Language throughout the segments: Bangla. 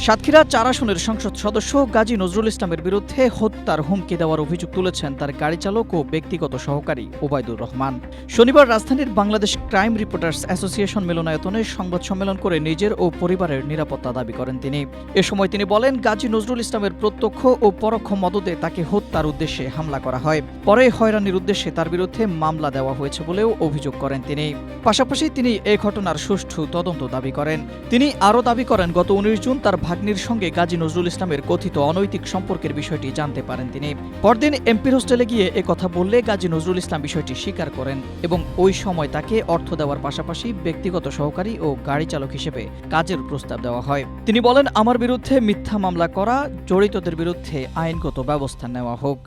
সাতক্ষীরা ৪ আসনের সংসদ সদস্য গাজী নজরুল ইসলামের বিরুদ্ধে হত্যার হুমকি দেওয়ার অভিযোগ তুলেছেন তার গাড়ি চালক ও ব্যক্তিগত সহকারী ওবায়দুর রহমান। শনিবার রাজধানীর বাংলাদেশ ক্রাইম রিপোর্টার্স অ্যাসোসিয়েশন মিলনায়তনে সংবাদ সম্মেলন করে নিজের ও পরিবারের নিরাপত্তা দাবি করেন তিনি। এ সময় তিনি বলেন, গাজী নজরুল ইসলামের প্রত্যক্ষ ও পরোক্ষ মদদে তাকে হত্যার উদ্দেশ্যে হামলা করা হয়। পরে হয়রানির উদ্দেশ্যে তার বিরুদ্ধে মামলা দেওয়া হয়েছে বলেও অভিযোগ করেন তিনি। পাশাপাশি তিনি এই ঘটনার সুষ্ঠু তদন্ত দাবি করেন। তিনি আরও দাবি করেন, গত ১৯ জুন তার ভাগ্নির সঙ্গে গাজী নজরুল ইসলামের কথিত অনৈতিক সম্পর্কের বিষয়টি জানতে পারেন তিনি। পরদিন এমপির হোস্টেলে গিয়ে একথা বললে গাজী নজরুল ইসলাম বিষয়টি স্বীকার করেন এবং ওই সময় তাকে অর্থ দেওয়ার পাশাপাশি ব্যক্তিগত সহকারী ও গাড়ি চালক হিসেবে কাজের প্রস্তাব দেওয়া হয়। তিনি বলেন, আমার বিরুদ্ধে মিথ্যা মামলা করা, জড়িতদের বিরুদ্ধে আইনগত ব্যবস্থা নেওয়া হোক।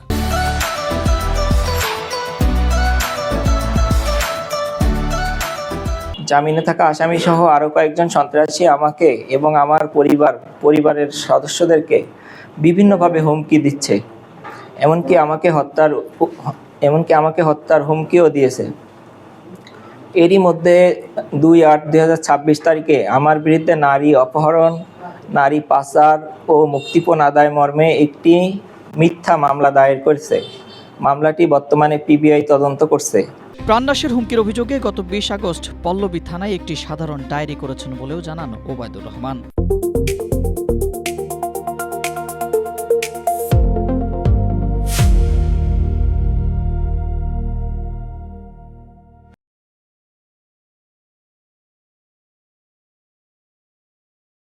জামিনে থাকা আসামি সহ আরও কয়েকজন সন্ত্রাসী আমাকে এবং আমার পরিবারের সদস্যদেরকে বিভিন্নভাবে হুমকি দিচ্ছে, এমনকি আমাকে হত্যার হুমকিও দিয়েছে। এরই মধ্যে ২/৮/২০২৬ তারিখে আমার বিরুদ্ধে নারী অপহরণ, নারী পাচার ও মুক্তিপণ আদায় মর্মে একটি মিথ্যা মামলা দায়ের করেছে। মামলাটি বর্তমানে পিবিআই তদন্ত করছে। প্রাণনাশের হুমকির অভিযোগে গত ২০ আগস্ট পল্লবী থানায় একটি সাধারণ ডায়েরি করেছেন বলেও জানান ওবায়দুর রহমান।